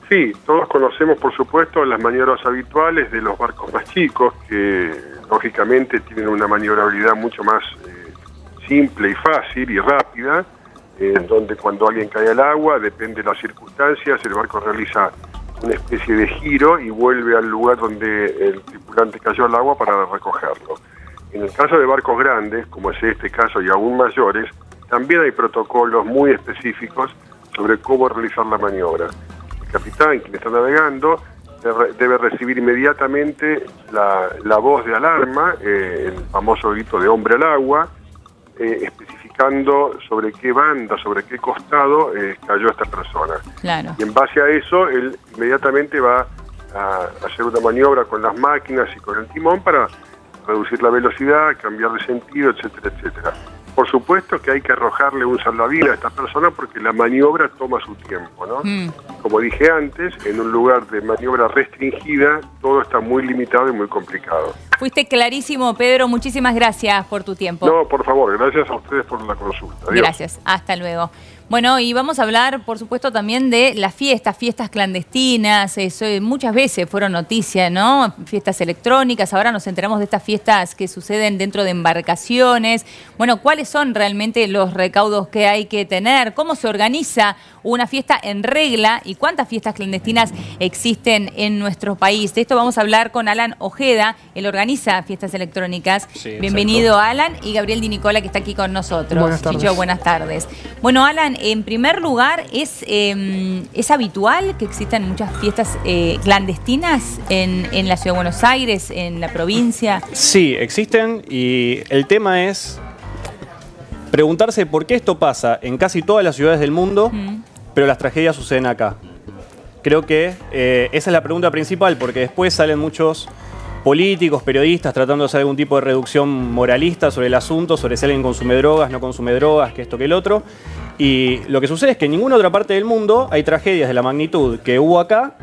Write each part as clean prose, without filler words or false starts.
Sí, todos conocemos, por supuesto, las maniobras habituales de los barcos más chicos, que lógicamente tienen una maniobrabilidad mucho más simple y fácil y rápida, donde cuando alguien cae al agua, depende de las circunstancias, el barco realiza una especie de giro y vuelve al lugar donde el tripulante cayó al agua para recogerlo. En el caso de barcos grandes, como es este caso y aún mayores, también hay protocolos muy específicos sobre cómo realizar la maniobra. El capitán, quien está navegando, debe recibir inmediatamente la voz de alarma, el famoso grito de hombre al agua, especificando sobre qué banda, sobre qué costado cayó esta persona. Claro. Y en base a eso, él inmediatamente va a hacer una maniobra con las máquinas y con el timón para reducir la velocidad, cambiar de sentido, etcétera, etcétera. Por supuesto que hay que arrojarle un salvavidas a esta persona porque la maniobra toma su tiempo, ¿no? Como dije antes, en un lugar de maniobra restringida, todo está muy limitado y muy complicado. Fuiste clarísimo, Pedro. Muchísimas gracias por tu tiempo. No, por favor, gracias a ustedes por la consulta. Adiós. Gracias, hasta luego. Bueno, y vamos a hablar, por supuesto, también de las fiestas clandestinas. Eso muchas veces fueron noticias, ¿no? Fiestas electrónicas. Ahora nos enteramos de estas fiestas que suceden dentro de embarcaciones. Bueno, ¿cuáles son realmente los recaudos que hay que tener? ¿Cómo se organiza una fiesta en regla? ¿Y cuántas fiestas clandestinas existen en nuestro país? De esto vamos a hablar con Alan Ojeda. Él organiza fiestas electrónicas. Sí, bienvenido, exacto. Alan, y Gabriel Di Nicola, que está aquí con nosotros. Buenas tardes. Chicho, buenas tardes. Bueno, Alan, en primer lugar, ¿es habitual que existan muchas fiestas clandestinas en la Ciudad de Buenos Aires, en la provincia? Sí, existen, y el tema es preguntarse por qué esto pasa en casi todas las ciudades del mundo, pero las tragedias suceden acá. Creo que esa es la pregunta principal, porque después salen muchos políticos, periodistas, tratando de hacer algún tipo de reducción moralista sobre el asunto, sobre si alguien consume drogas, no consume drogas, que esto, que el otro. Y lo que sucede es que en ninguna otra parte del mundo hay tragedias de la magnitud que hubo acá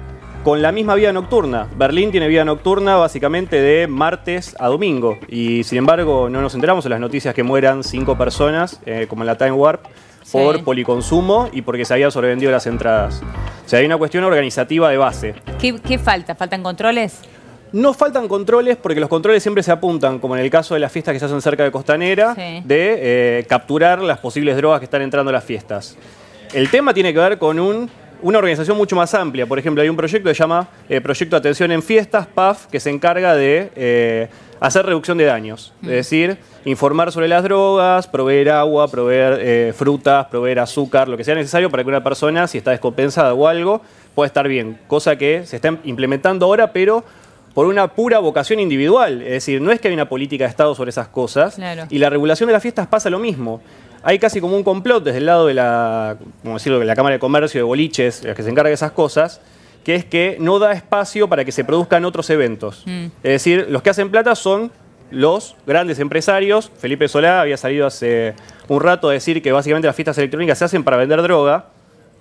con la misma vida nocturna. Berlín tiene vida nocturna básicamente de martes a domingo. Y sin embargo no nos enteramos en las noticias que mueran 5 personas, como en la Time Warp, por policonsumo y porque se habían sobrevendido las entradas. O sea, hay una cuestión organizativa de base. ¿Qué falta? ¿Faltan controles? No faltan controles porque los controles siempre se apuntan, como en el caso de las fiestas que se hacen cerca de Costanera, de capturar las posibles drogas que están entrando a las fiestas. El tema tiene que ver con una organización mucho más amplia. Por ejemplo, hay un proyecto que se llama Proyecto de Atención en Fiestas, PAF, que se encarga de hacer reducción de daños. Es decir, informar sobre las drogas, proveer agua, proveer frutas, proveer azúcar, lo que sea necesario para que una persona, si está descompensada o algo, pueda estar bien. Cosa que se está implementando ahora, pero por una pura vocación individual. Es decir, no es que hay una política de Estado sobre esas cosas. Claro. Y la regulación de las fiestas pasa lo mismo. Hay casi como un complot desde el lado de la, como decirlo, de la Cámara de Comercio de Boliches, que se encarga de esas cosas, que es que no da espacio para que se produzcan otros eventos. Es decir, los que hacen plata son los grandes empresarios. Felipe Solá había salido hace un rato a decir que básicamente las fiestas electrónicas se hacen para vender droga,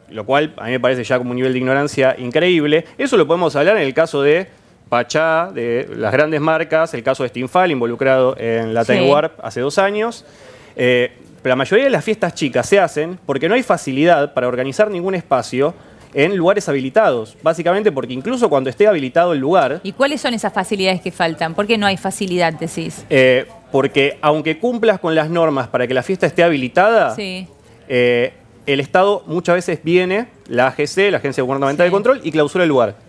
lo cual a mí me parece ya como un nivel de ignorancia increíble. Eso lo podemos hablar en el caso de Pachá, de las grandes marcas, el caso de Stinfal, involucrado en la Time Warp hace 2 años. Pero la mayoría de las fiestas chicas se hacen porque no hay facilidad para organizar ningún espacio en lugares habilitados. Básicamente porque incluso cuando esté habilitado el lugar... ¿Y cuáles son esas facilidades que faltan? ¿Por qué no hay facilidad, decís? Porque aunque cumplas con las normas para que la fiesta esté habilitada, el Estado muchas veces viene, la AGC, la Agencia Gubernamental de Control, y clausura el lugar.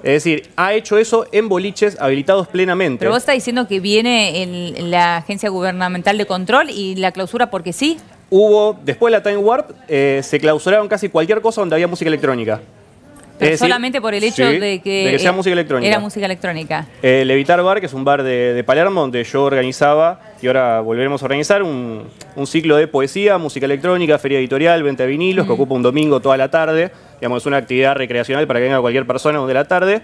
Es decir, ha hecho eso en boliches habilitados plenamente. Pero vos estás diciendo que viene la Agencia Gubernamental de Control y la clausura porque sí. Después de la Time Warp, se clausuraron casi cualquier cosa donde había música electrónica. Pero solamente por el hecho de que sea música electrónica. Era música electrónica. Levitar Bar, que es un bar de Palermo, donde yo organizaba, y ahora volveremos a organizar, un ciclo de poesía, música electrónica, feria editorial, venta de vinilos, que ocupa un domingo toda la tarde. Digamos, es una actividad recreacional para que venga cualquier persona de la tarde.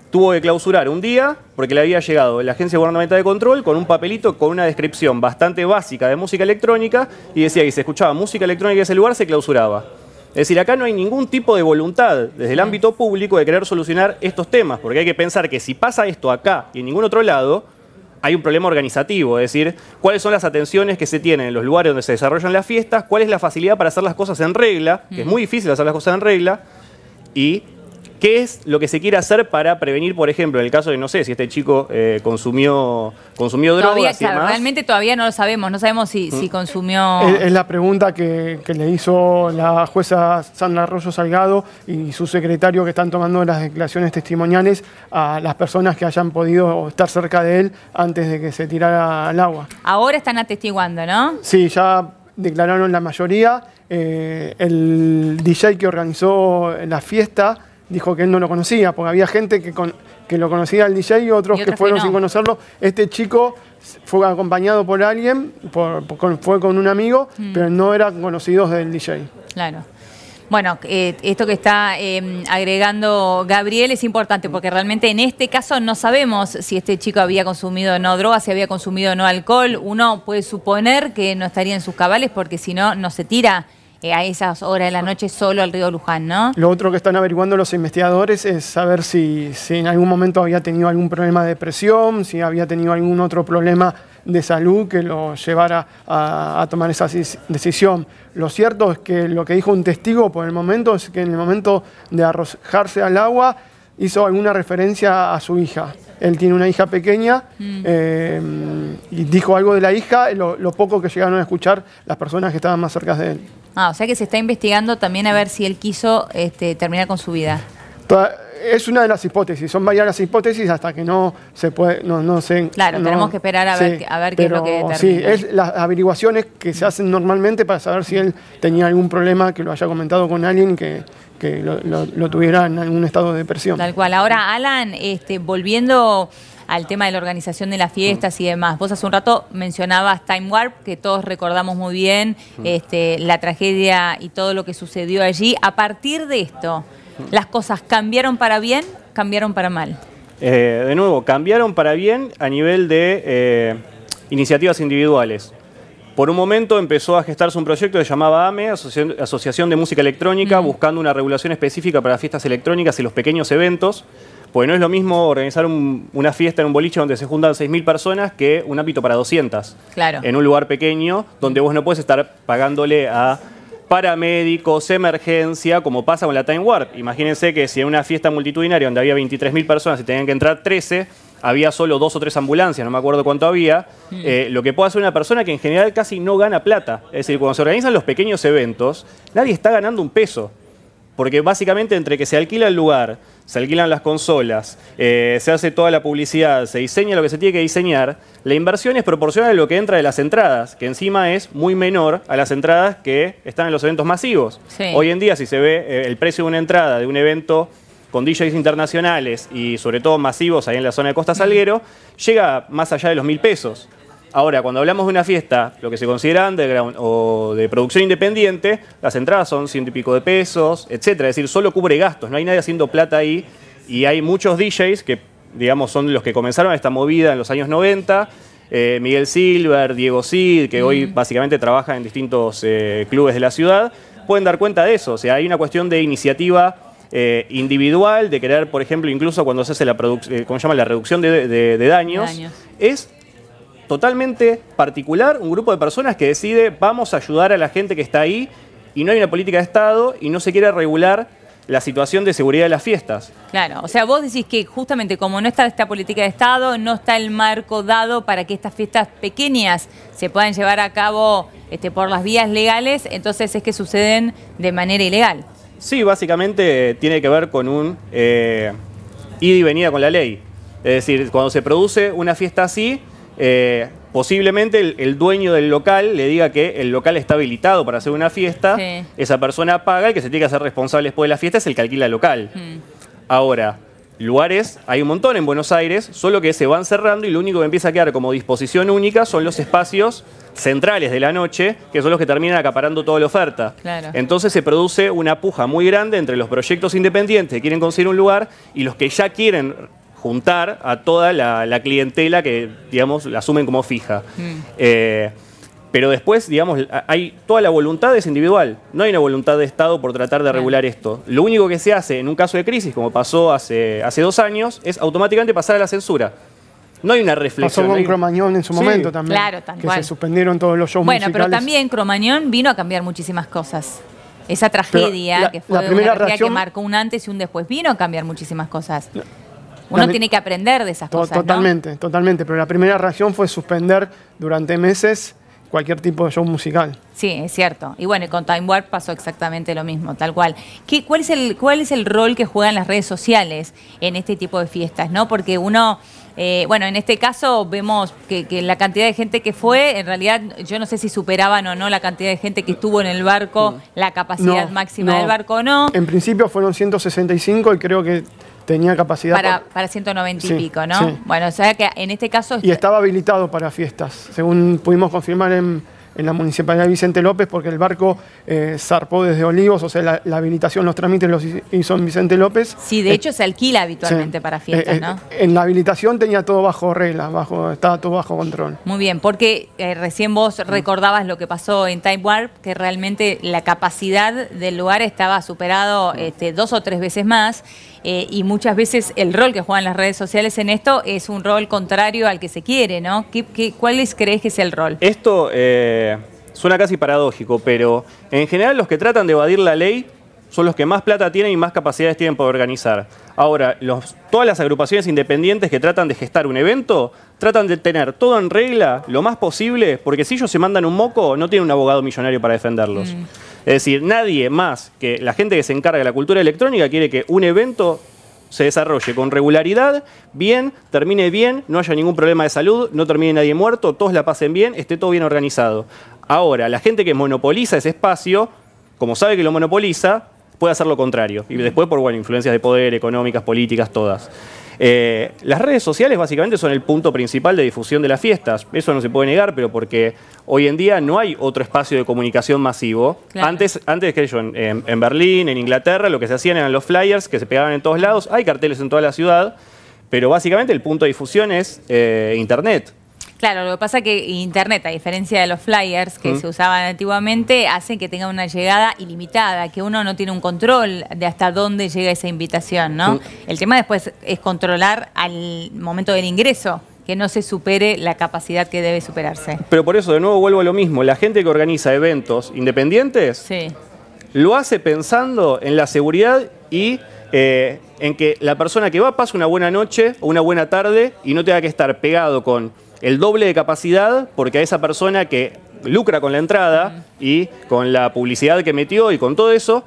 Tuvo que clausurar un día porque le había llegado la Agencia Gubernamental de Control con un papelito con una descripción bastante básica de música electrónica y decía que si se escuchaba música electrónica en ese lugar se clausuraba. Es decir, acá no hay ningún tipo de voluntad desde el ámbito público de querer solucionar estos temas, porque hay que pensar que si pasa esto acá y en ningún otro lado, hay un problema organizativo, es decir, cuáles son las atenciones que se tienen en los lugares donde se desarrollan las fiestas, cuál es la facilidad para hacer las cosas en regla, que es muy difícil hacer las cosas en regla, y qué es lo que se quiere hacer para prevenir, por ejemplo, en el caso de, no sé, si este chico consumió drogas y demás. Realmente todavía no lo sabemos, no sabemos si consumió... Es la pregunta que le hizo la jueza Sandra Arroyo Salgado y su secretario, que están tomando las declaraciones testimoniales a las personas que hayan podido estar cerca de él antes de que se tirara al agua. Ahora están atestiguando, ¿no? Sí, ya declararon la mayoría. El DJ que organizó la fiesta dijo que él no lo conocía, porque había gente que lo conocía al DJ y otros que fueron sin conocerlo. Este chico fue acompañado por alguien, fue con un amigo, pero no eran conocidos del DJ. Claro. Bueno, esto que está agregando Gabriel es importante porque realmente en este caso no sabemos si este chico había consumido o no drogas, si había consumido o no alcohol. Uno puede suponer que no estaría en sus cabales porque si no, no se tira a esas horas de la noche solo al río Luján, ¿no? Lo otro que están averiguando los investigadores es saber si en algún momento había tenido algún problema de depresión, si había tenido algún otro problema de salud que lo llevara a tomar esa decisión. Lo cierto es que lo que dijo un testigo por el momento es que en el momento de arrojarse al agua hizo alguna referencia a su hija. Él tiene una hija pequeña y dijo algo de la hija, lo poco que llegaron a escuchar las personas que estaban más cerca de él. O sea que se está investigando también a ver si él quiso terminar con su vida. Es una de las hipótesis, son varias las hipótesis hasta que no se puede, no se... Claro, tenemos que esperar a ver qué es lo que determina. Sí, es las averiguaciones que se hacen normalmente para saber si él tenía algún problema que lo haya comentado con alguien que lo tuviera en algún estado de depresión. Tal cual. Ahora, Alan, volviendo al tema de la organización de las fiestas y demás. Vos hace un rato mencionabas Time Warp, que todos recordamos muy bien, la tragedia y todo lo que sucedió allí. A partir de esto, ¿las cosas cambiaron para bien, cambiaron para mal? De nuevo, cambiaron para bien a nivel de iniciativas individuales. Por un momento empezó a gestarse un proyecto que se llamaba AME, Asociación de Música Electrónica, buscando una regulación específica para fiestas electrónicas y los pequeños eventos. Porque no es lo mismo organizar una fiesta en un boliche donde se juntan 6.000 personas que un ámbito para 200. Claro. En un lugar pequeño donde vos no puedes estar pagándole a paramédicos, emergencia, como pasa con la Time Warp. Imagínense que si en una fiesta multitudinaria donde había 23.000 personas y tenían que entrar 13, había solo 2 o 3 ambulancias, no me acuerdo cuánto había. Lo que puede hacer una persona que en general casi no gana plata. Es decir, cuando se organizan los pequeños eventos, nadie está ganando un peso. Porque básicamente entre que se alquila el lugar, se alquilan las consolas, se hace toda la publicidad, se diseña lo que se tiene que diseñar, la inversión es proporcional a lo que entra de las entradas, que encima es muy menor a las entradas que están en los eventos masivos. Sí. Hoy en día, si se ve el precio de una entrada de un evento con DJs internacionales y sobre todo masivos ahí en la zona de Costa Salguero, llega más allá de los 1.000 pesos. Ahora, cuando hablamos de una fiesta, lo que se considera underground o de producción independiente, las entradas son 100 y pico de pesos, etcétera. Es decir, solo cubre gastos, no hay nadie haciendo plata ahí. Y hay muchos DJs que, digamos, son los que comenzaron esta movida en los años 90. Miguel Silver, Diego Cid, que hoy básicamente trabajan en distintos clubes de la ciudad, pueden dar cuenta de eso. O sea, hay una cuestión de iniciativa individual, de querer, por ejemplo, incluso cuando se hace la reducción de daños, es totalmente particular, un grupo de personas que decide vamos a ayudar a la gente que está ahí y no hay una política de Estado y no se quiere regular la situación de seguridad de las fiestas. Claro, o sea, vos decís que justamente como no está esta política de Estado, no está el marco dado para que estas fiestas pequeñas se puedan llevar a cabo por las vías legales, entonces es que suceden de manera ilegal. Sí, básicamente tiene que ver con un ida y venida con la ley. Es decir, cuando se produce una fiesta así, posiblemente el dueño del local le diga que el local está habilitado para hacer una fiesta, esa persona paga, el que se tiene que hacer responsable después de la fiesta es el que alquila el local. Ahora, lugares hay un montón en Buenos Aires, solo que se van cerrando y lo único que empieza a quedar como disposición única son los espacios centrales de la noche, que son los que terminan acaparando toda la oferta. Claro. Entonces se produce una puja muy grande entre los proyectos independientes que quieren conseguir un lugar y los que ya quieren juntar a toda la clientela que, digamos, la asumen como fija. Pero después, digamos, hay toda la voluntad es individual. No hay una voluntad de Estado por tratar de regular esto. Lo único que se hace en un caso de crisis, como pasó hace 2 años, es automáticamente pasar a la censura. No hay una reflexión. Pasó con Cromañón en su momento también. Claro, tal que cual. se suspendieron todos los shows musicales. Bueno, pero también Cromañón vino a cambiar muchísimas cosas. esa tragedia que fue la primera una tragedia reacción, que marcó un antes y un después, vino a cambiar muchísimas cosas. Uno tiene que aprender de esas cosas, Totalmente, totalmente. Pero la primera reacción fue suspender durante meses cualquier tipo de show musical. Sí, es cierto. Y bueno, con Time Warp pasó exactamente lo mismo, tal cual. ¿Cuál es el rol que juegan las redes sociales en este tipo de fiestas, ¿no? Porque uno, bueno, en este caso vemos que la cantidad de gente que fue, en realidad yo no sé si superaban o no la cantidad de gente que estuvo en el barco, la capacidad máxima del barco o no. En principio fueron 165 y creo que tenía capacidad para 190 y pico, ¿no? Sí. Bueno, o sea que en este caso... Y estaba habilitado para fiestas, según pudimos confirmar en la Municipalidad de Vicente López, porque el barco zarpó desde Olivos, o sea, la habilitación, los trámites los hizo en Vicente López. Sí, de hecho se alquila habitualmente para fiestas, ¿no? En la habilitación tenía todo bajo regla, estaba todo bajo control. Muy bien, porque recién vos recordabas lo que pasó en Time Warp, que realmente la capacidad del lugar estaba superado 2 o 3 veces más, y muchas veces el rol que juegan las redes sociales en esto es un rol contrario al que se quiere, ¿no? ¿Cuál crees que es el rol? Esto suena casi paradójico, pero en general los que tratan de evadir la ley son los que más plata tienen y más capacidades tienen para organizar. Ahora, todas las agrupaciones independientes que tratan de gestar un evento, tratan de tener todo en regla lo más posible, porque si ellos se mandan un moco, no tienen un abogado millonario para defenderlos. Es decir, nadie más que la gente que se encarga de la cultura electrónica quiere que un evento se desarrolle con regularidad, bien, termine bien, no haya ningún problema de salud, no termine nadie muerto, todos la pasen bien, esté todo bien organizado. Ahora, la gente que monopoliza ese espacio, como sabe que lo monopoliza, puede hacer lo contrario. Y después por influencias de poder, económicas, políticas, todas. Las redes sociales básicamente son el punto principal de difusión de las fiestas. Eso no se puede negar, pero porque hoy en día no hay otro espacio de comunicación masivo. Claro. Antes que yo, en Berlín, en Inglaterra, lo que se hacían eran los flyers que se pegaban en todos lados. Hay carteles en toda la ciudad, pero básicamente el punto de difusión es Internet. Claro, lo que pasa es que Internet, a diferencia de los flyers que se usaban antiguamente, hacen que tenga una llegada ilimitada, que uno no tiene un control de hasta dónde llega esa invitación, ¿no? El tema después es controlar al momento del ingreso, que no se supere la capacidad que debe superarse. Pero por eso, de nuevo, vuelvo a lo mismo. La gente que organiza eventos independientes lo hace pensando en la seguridad y en que la persona que va pase una buena noche o una buena tarde y no tenga que estar pegado con el doble de capacidad, porque a esa persona que lucra con la entrada y con la publicidad que metió y con todo eso,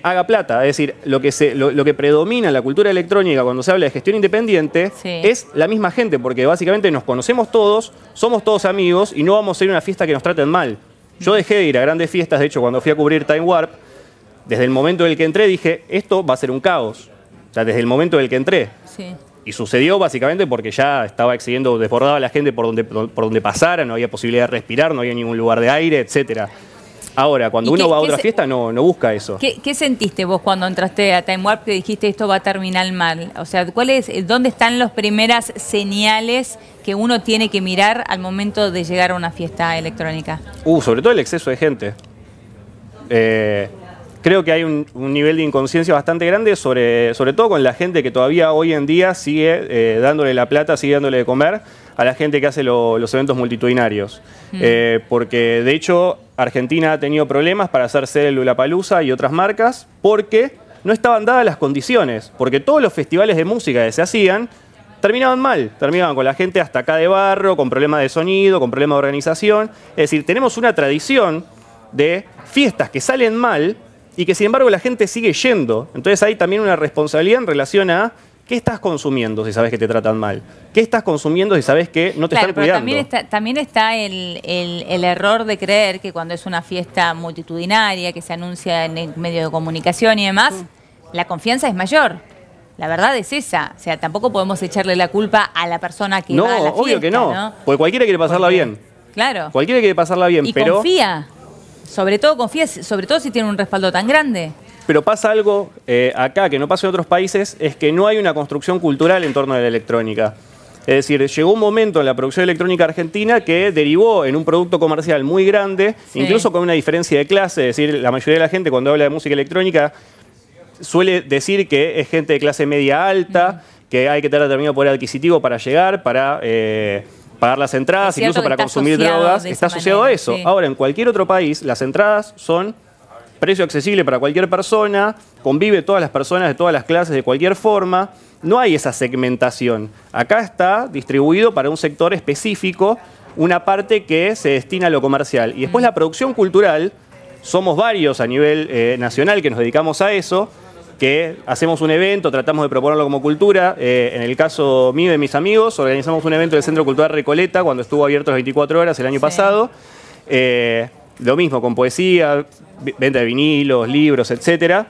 haga plata. Es decir, lo que predomina en la cultura electrónica cuando se habla de gestión independiente es la misma gente, porque básicamente nos conocemos todos, somos todos amigos y no vamos a ir a una fiesta que nos traten mal. Yo dejé de ir a grandes fiestas, de hecho, cuando fui a cubrir Time Warp, desde el momento en el que entré dije, esto va a ser un caos. O sea, desde el momento en el que entré. Y sucedió básicamente porque ya estaba excediendo, desbordaba la gente por donde pasara, no había posibilidad de respirar, no había ningún lugar de aire, etcétera. Ahora, cuando uno va a otra fiesta, no busca eso. ¿Qué sentiste vos cuando entraste a Time Warp que dijiste esto va a terminar mal? O sea, ¿dónde están las primeras señales que uno tiene que mirar al momento de llegar a una fiesta electrónica? Sobre todo el exceso de gente. Creo que hay un nivel de inconsciencia bastante grande, sobre todo con la gente que todavía hoy en día sigue dándole la plata, sigue dándole de comer a la gente que hace los eventos multitudinarios. Porque, de hecho, Argentina ha tenido problemas para hacerse el Lollapalooza y otras marcas porque no estaban dadas las condiciones. Porque todos los festivales de música que se hacían terminaban mal. Terminaban con la gente hasta acá de barro, con problemas de sonido, con problemas de organización. Es decir, tenemos una tradición de fiestas que salen mal y que sin embargo la gente sigue yendo. Entonces hay también una responsabilidad en relación a qué estás consumiendo si sabes que te tratan mal. ¿Qué estás consumiendo si sabes que no te están cuidando? También está el error de creer que cuando es una fiesta multitudinaria, que se anuncia en el medio de comunicación y demás, la confianza es mayor. La verdad es esa. O sea, tampoco podemos echarle la culpa a la persona que va a la fiesta. No, obvio que no. Porque cualquiera quiere pasarla bien. Claro. Cualquiera quiere pasarla bien, pero confía. Sobre todo si tiene un respaldo tan grande. Pero pasa algo acá que no pasa en otros países, es que no hay una construcción cultural en torno a la electrónica. Es decir, llegó un momento en la producción electrónica argentina que derivó en un producto comercial muy grande, incluso con una diferencia de clase. Es decir, la mayoría de la gente cuando habla de música electrónica suele decir que es gente de clase media alta, que hay que tener determinado poder adquisitivo para llegar, para pagar las entradas, incluso para consumir drogas. Está asociado a eso. Ahora, en cualquier otro país, las entradas son precio accesible para cualquier persona, convive todas las personas de todas las clases de cualquier forma. No hay esa segmentación. Acá está distribuido para un sector específico una parte que se destina a lo comercial. Y después la producción cultural, somos varios a nivel nacional que nos dedicamos a eso, que hacemos un evento, tratamos de proponerlo como cultura. En el caso mío y de mis amigos, organizamos un evento del Centro Cultural Recoleta cuando estuvo abierto las 24 horas el año pasado. Lo mismo, con poesía, venta de vinilos, libros, etcétera.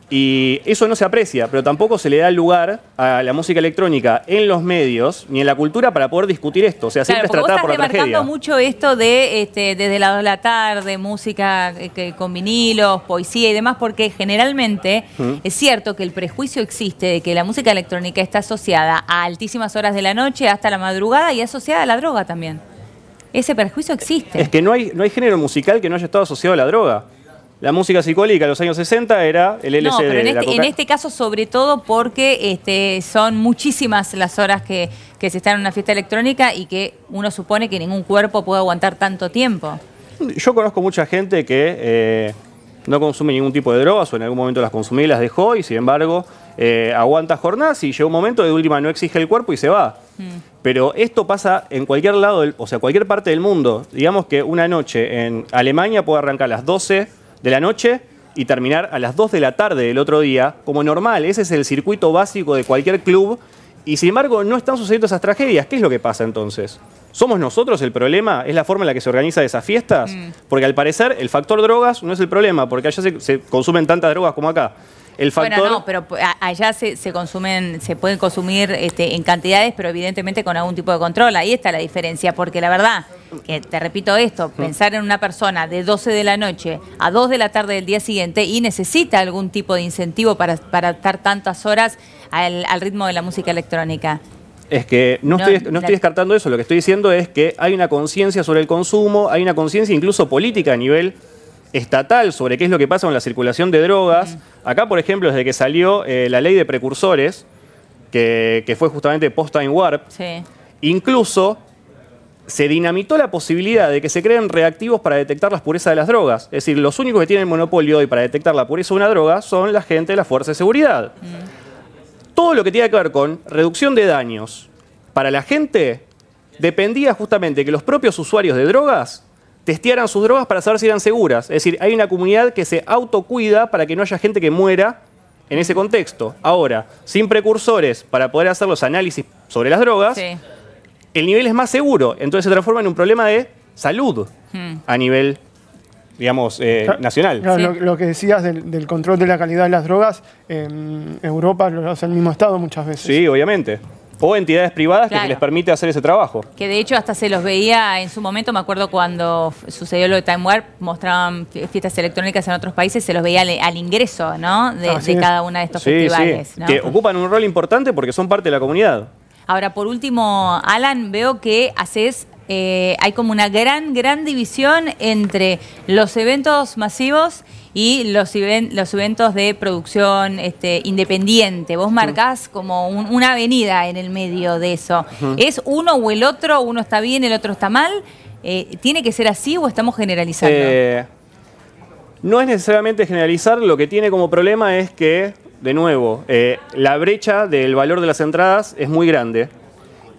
Y eso no se aprecia, pero tampoco se le da lugar a la música electrónica en los medios ni en la cultura para poder discutir esto. O sea, siempre es tratada por la tragedia. Vos estás remarcando mucho esto de desde las 2 de la tarde, música con vinilos, poesía y demás, porque generalmente es cierto que el prejuicio existe de que la música electrónica está asociada a altísimas horas de la noche hasta la madrugada y asociada a la droga también. Ese prejuicio existe. Es que no hay género musical que no haya estado asociado a la droga. La música psicodélica de los años 60 era el LSD. No, pero en este caso sobre todo porque son muchísimas las horas que se están en una fiesta electrónica y que uno supone que ningún cuerpo puede aguantar tanto tiempo. Yo conozco mucha gente que no consume ningún tipo de drogas o en algún momento las consumió y las dejó y sin embargo aguanta jornadas y llega un momento de última no exige el cuerpo y se va. Pero esto pasa en cualquier lado, o sea, cualquier parte del mundo. Digamos que una noche en Alemania puede arrancar a las 12 de la noche y terminar a las 2 de la tarde del otro día, como normal. Ese es el circuito básico de cualquier club y sin embargo no están sucediendo esas tragedias. ¿Qué es lo que pasa entonces? ¿Somos nosotros el problema? ¿Es la forma en la que se organizan esas fiestas? Porque al parecer el factor drogas no es el problema, porque allá se consumen tantas drogas como acá. El factor... Bueno, no, pero allá se pueden consumir en cantidades, pero evidentemente con algún tipo de control. Ahí está la diferencia, porque la verdad, que te repito esto, pensar en una persona de 12 de la noche a 2 de la tarde del día siguiente y necesita algún tipo de incentivo para estar tantas horas al ritmo de la música electrónica. Es que no estoy descartando eso, lo que estoy diciendo es que hay una conciencia sobre el consumo, hay una conciencia incluso política a nivel estatal sobre qué es lo que pasa con la circulación de drogas. Acá, por ejemplo, desde que salió la ley de precursores, que fue justamente post-time warp, incluso se dinamitó la posibilidad de que se creen reactivos para detectar las purezas de las drogas. Es decir, los únicos que tienen monopolio hoy para detectar la pureza de una droga son la gente de la fuerza de seguridad. Todo lo que tiene que ver con reducción de daños para la gente dependía justamente de que los propios usuarios de drogas testearan sus drogas para saber si eran seguras. Es decir, hay una comunidad que se autocuida para que no haya gente que muera en ese contexto. Ahora, sin precursores para poder hacer los análisis sobre las drogas, el nivel es más seguro. Entonces se transforma en un problema de salud a nivel, digamos, nacional. Claro, lo que decías del control de la calidad de las drogas, en Europa lo hace el mismo Estado muchas veces. Sí, obviamente. O entidades privadas que les permite hacer ese trabajo. Que de hecho hasta se los veía en su momento, me acuerdo cuando sucedió lo de Time Warp, mostraban fiestas electrónicas en otros países, se los veía al ingreso, ¿no? de cada una de estos festivales. ¿No? Que ocupan un rol importante porque son parte de la comunidad. Ahora, por último, Alan, veo que hay como una gran división entre los eventos masivos y los eventos de producción independiente. Vos marcás como una avenida en el medio de eso. ¿Es uno o el otro? ¿Uno está bien, el otro está mal? ¿Tiene que ser así o estamos generalizando? No es necesariamente generalizar. Lo que tiene como problema es que, de nuevo, la brecha del valor de las entradas es muy grande.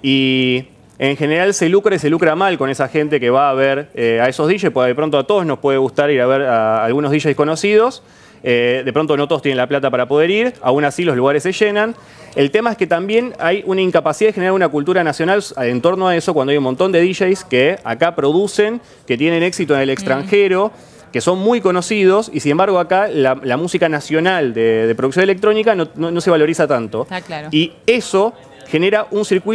Y en general se lucra mal con esa gente que va a ver a esos DJs, porque de pronto a todos nos puede gustar ir a ver a algunos DJs conocidos, de pronto no todos tienen la plata para poder ir, aún así los lugares se llenan. El tema es que también hay una incapacidad de generar una cultura nacional en torno a eso cuando hay un montón de DJs que acá producen, que tienen éxito en el extranjero, que son muy conocidos y sin embargo acá la música nacional de producción electrónica no se valoriza tanto. Está claro. Y eso genera un circuito